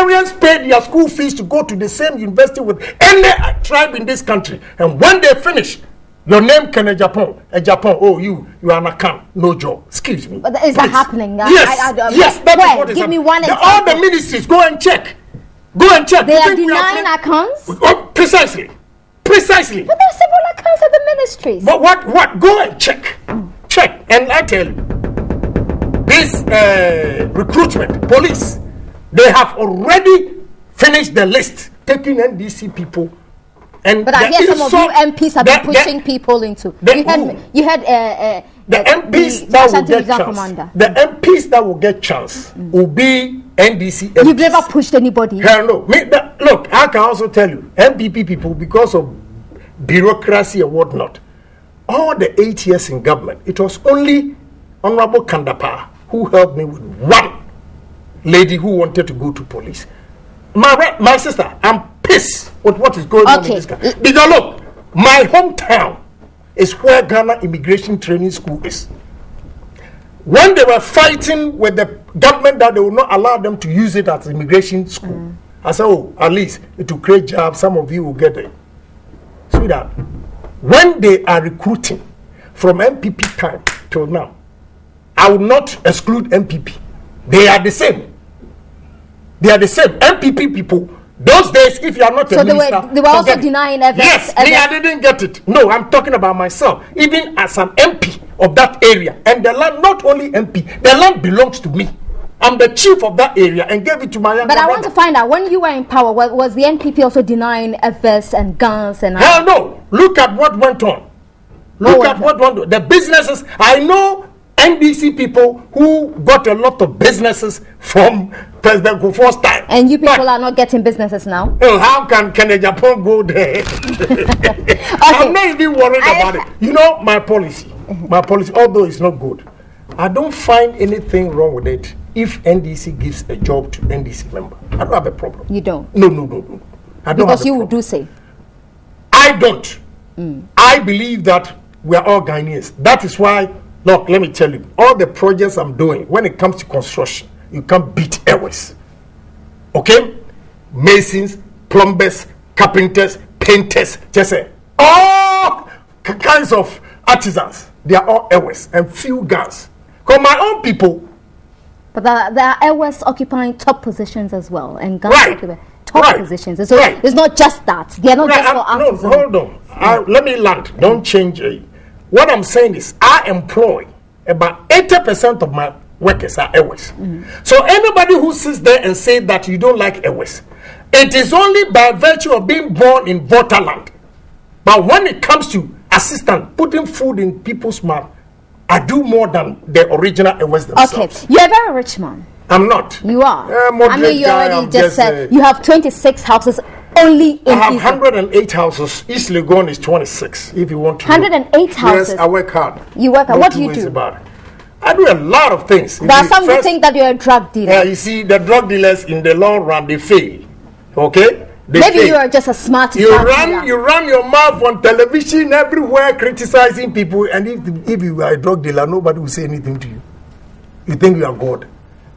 Nigerians pay their school fees to go to the same university with any tribe in this country. And when they finish, your name Ken Agyepong. Oh, you are an account, no job. Excuse me. But is that happening? Yes, yes, that is what is Give me happening. one example. All the ministries, go and check. Go and check. They are denying accounts? Oh, precisely. Precisely. But there are several accounts at the ministries. But what? Go and check. Check. And I tell you, this recruitment, police, they have already finished the list, taking NDC people. And but I hear some of you MPs have been pushing people into. You had the MPs that will get chance. The MPs that will get chance will be NDC MPs. You've never pushed anybody. Hell no. Look, I can also tell you, MPP people, because of bureaucracy and whatnot, all the 8 years in government, it was only Honorable Kandapa who helped me with one lady who wanted to go to police. My sister, I'm pissed with what is going on in this country. Because look, my hometown is where Ghana Immigration Training School is. When they were fighting with the government that they would not allow them to use it as immigration school, I said, oh, at least it will create jobs, some of you will get it. Sweetheart, when they are recruiting from MPP time till now, I will not exclude MPP. They are the same. They are the same. MPP people, those days, if you are not a minister... They were also denying evidence. Yes, I didn't get it. No, I'm talking about myself. Even as an MP of that area, and the land, not only MP, the land belongs to me. I'm the chief of that area and gave it to my younger brother. But I want to find out, when you were in power, was the NPP also denying FS and guns and... Hell no. Look at what went on. Look at what went on. The businesses, I know NDC people who got a lot of businesses from President Kufuor's time. And you people are not getting businesses now? Oh, how can Ken Agyepong go there? I'm not even worried about it. You know, my policy, although it's not good, I don't find anything wrong with it if NDC gives a job to NDC member. I don't have a problem. You don't? No. I don't because you would do say? I don't. I believe that we are all Ghanaians. That is why, look, let me tell you, all the projects I'm doing, when it comes to construction, you can't beat airways. Okay? Masons, plumbers, carpenters, painters, just say, all kinds of artisans, they are all airways and few guns. Because my own people... But there are airways occupying top positions as well, and guns occupy top positions. So it's not just that. They are not just for artisans. No, hold on. Let me land. Don't change it. What I'm saying is, I employ about 80% of my workers are airways. So anybody who sits there and says that you don't like airways, it is only by virtue of being born in Waterland. But when it comes to assistant, putting food in people's mouth, I do more than the original airways themselves. Okay, you're a very rich man. I'm not. You are. I mean, you already just said you have 26 houses only in I have 108 houses. East Legon is 26, if you want to 108 houses? Yes, I work hard. You work hard. What do you do? I do a lot of things. There are some who think that you're a drug dealer. You see, the drug dealers in the long run, they fail. Okay? Maybe you are just a smart you run your mouth on television everywhere criticizing people, and if you are a drug dealer, nobody will say anything to you. You think you are God.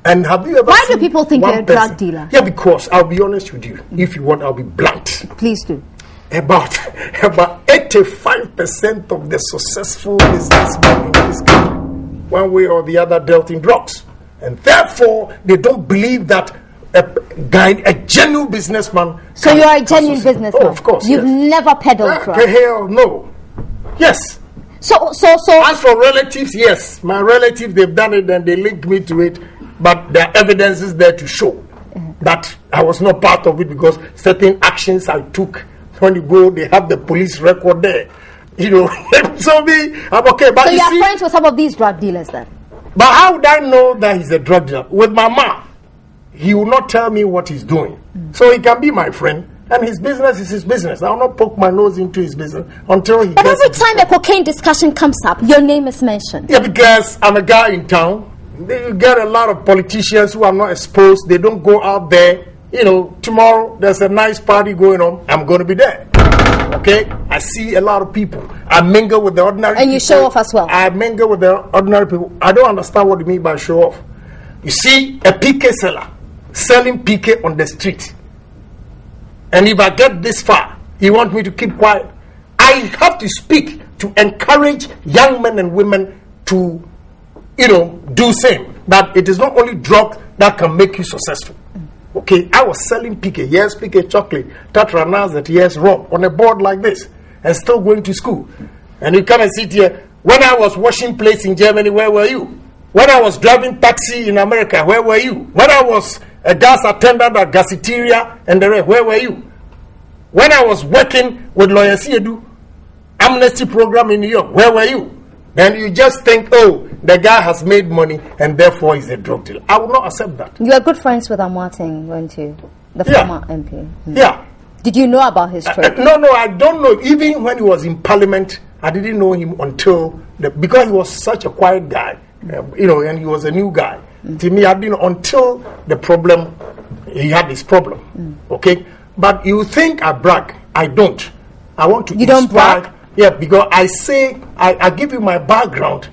And have you ever Why do people think you're a drug dealer? Yeah, because I'll be honest with you. If you want, I'll be blunt. Please do. About 85% of the successful businessmen in this country, one way or the other, dealt in drugs. And therefore, they don't believe that a genuine businessman. So you are a genuine businessman? Oh, of course. You've never peddled drugs? Hell no. Yes. So. As for relatives, yes. My relatives, they've done it and they link me to it. But there are evidences there to show that I was not part of it because certain actions I took. When you go, they have the police record there. You know, I'm okay. But so you are friends with some of these drug dealers then? But how would I know that he's a drug dealer? With my mouth, he will not tell me what he's doing. So he can be my friend, and his business is his business. I will not poke my nose into his business until he. But every time a cocaine discussion comes up, your name is mentioned. Yeah, because I'm a guy in town. You get a lot of politicians who are not exposed. They don't go out there. You know, tomorrow there's a nice party going on. I'm going to be there. Okay? I see a lot of people. I mingle with the ordinary people. And you show off as well. I mingle with the ordinary people. I don't understand what you mean by show off. You see, a PK seller selling PK on the street. And if I get this far, you want me to keep quiet? I have to speak to encourage young men and women to, do same. That it is not only drugs that can make you successful. Okay, I was selling PK, yes, PK chocolate, Tatranazet, yes, rum, on a board like this, and still going to school. And you come and sit here. When I was washing plates in Germany, where were you? When I was driving taxi in America, where were you? When I was a gas attendant at Gasiteria and the rest, where were you? When I was working with Lawyer Siedu, amnesty program in New York, where were you? Then you just think, oh, the guy has made money and therefore he's a drug dealer. I will not accept that. You are good friends with Amartin, weren't you? The former MP. Yeah. Did you know about his trade? No, I don't know. Even when he was in Parliament, I didn't know him until because he was such a quiet guy, and he was a new guy. To me, I didn't know until he had this problem. Okay, but you think I brag? I don't. I want to. You don't brag? Yeah, because I say I give you my background,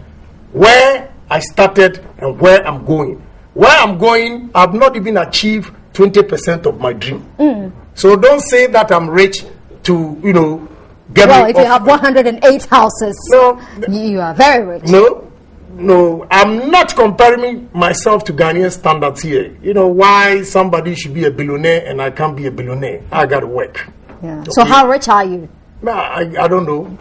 where I started and where I'm going. Where I'm going, I've not even achieved 20% of my dream. So don't say that I'm rich to get me. Well, if you have 108 houses, no, you are very rich. No, I'm not comparing myself to Ghanaian standards here. Why somebody should be a billionaire and I can't be a billionaire? I got to work. Yeah. Okay. So how rich are you? I don't know.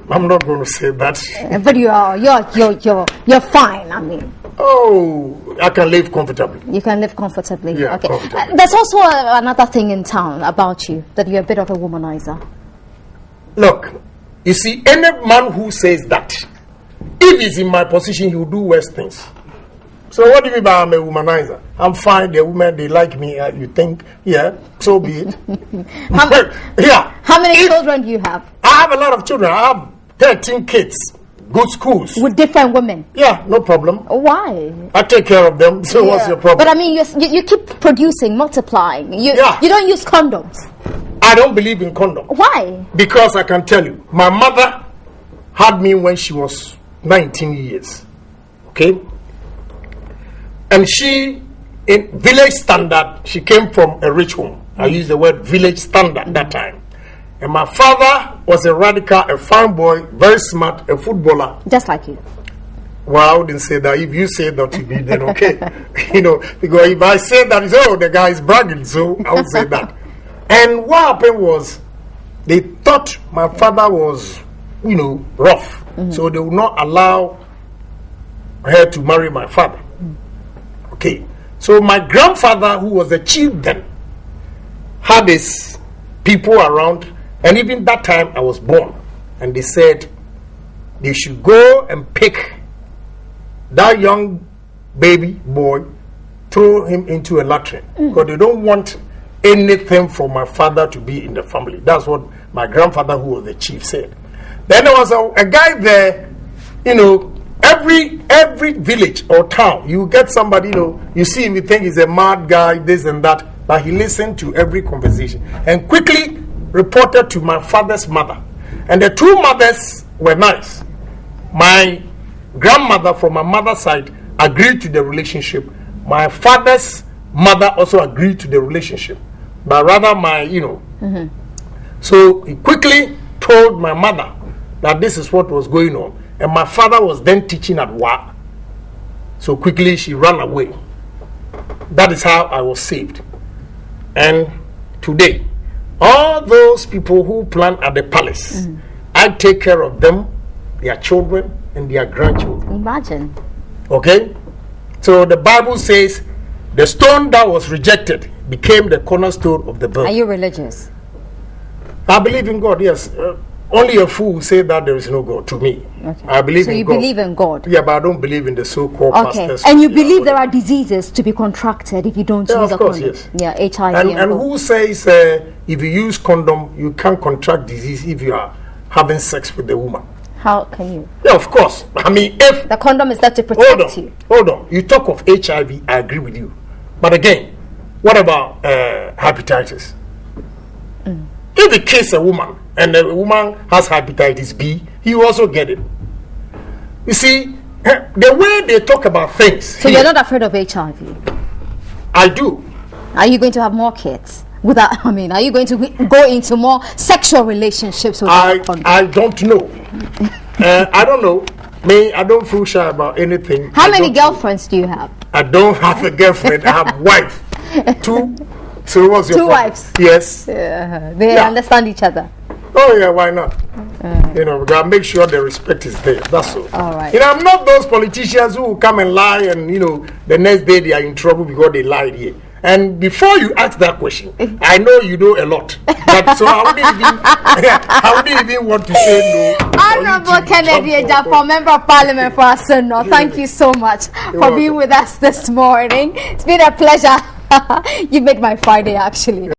I'm not going to say that. But you're fine. I mean. Oh, I can live comfortably. You can live comfortably. Yeah, okay. comfortably. There's also another thing in town about you, that you're a bit of a womanizer. Look, you see, any man who says that, if he's in my position, he will do worse things. So what do you mean by I'm a womanizer? I'm fine, the women, they like me, you think, yeah, so be it. How many children do you have? I have a lot of children. I have 13 kids, good schools. With different women? Yeah, no problem. Why? I take care of them, so what's your problem? But I mean, you keep producing, multiplying. You don't use condoms. I don't believe in condoms. Why? Because I can tell you, my mother had me when she was 19 years. Okay? And she, in village standard, she came from a rich home. I use the word village standard that time. And my father was a radical, a fine boy, very smart, a footballer. Just like you. Well, I wouldn't say that. If you say that to me, then okay. Because if I say that, it's, the guy is bragging, so I would say that. And what happened was, they thought my father was, rough. So they would not allow her to marry my father. Okay. So my grandfather, who was the chief then, had his people around. And even that time I was born. And they said they should go and pick that young baby boy, throw him into a latrine. Because they don't want anything from my father to be in the family. That's what my grandfather, who was the chief, said. Then there was a guy there, every village or town, you get somebody, you see him, you think he's a mad guy, this and that, but he listened to every conversation and quickly reported to my father's mother. And the two mothers were nice. My grandmother from my mother's side agreed to the relationship. My father's mother also agreed to the relationship. But rather So he quickly told my mother that this is what was going on. And my father was then teaching at WA. So quickly she ran away. That is how I was saved. And today, all those people who plan at the palace, I take care of them, their children, and their grandchildren. Imagine. Okay? So the Bible says, the stone that was rejected became the cornerstone of the building. Are you religious? I believe in God, yes. Only a fool will say that there is no God to me. Okay. I believe in God. So you believe in God? Yeah, but I don't believe in the so-called pastors. And you believe there are diseases to be contracted if you don't use a condom? Yes. Yeah, HIV and who says if you use condom, you can't contract disease if you are having sex with the woman? How can you? Yeah, of course. I mean, if... The condom is there to protect you. Hold on. You talk of HIV, I agree with you. But again, what about hepatitis? If you kiss a woman, and the woman has hepatitis B, you also get it. You see, the way they talk about things. So you're not afraid of HIV? I do. Are you going to have more kids? Without, I mean, are you going to go into more sexual relationships? I don't know. I don't know. Me, I don't feel shy about anything. How many girlfriends do you have? I don't have a girlfriend. I have wife. 2. So what's your 2 problem? wives? Yes. They understand each other. Oh yeah, why not? You know, we gotta make sure the respect is there. That's all. All right. You know, I'm not those politicians who come and lie, and you know, the next day they are in trouble because they lied here. And before you ask that question, I know you know a lot. But so I wouldn't even want to say no. Honorable Ken Agyepong, Member of Parliament for Arsenal. Thank you so much for being with us this morning. It's been a pleasure. You made my Friday, actually.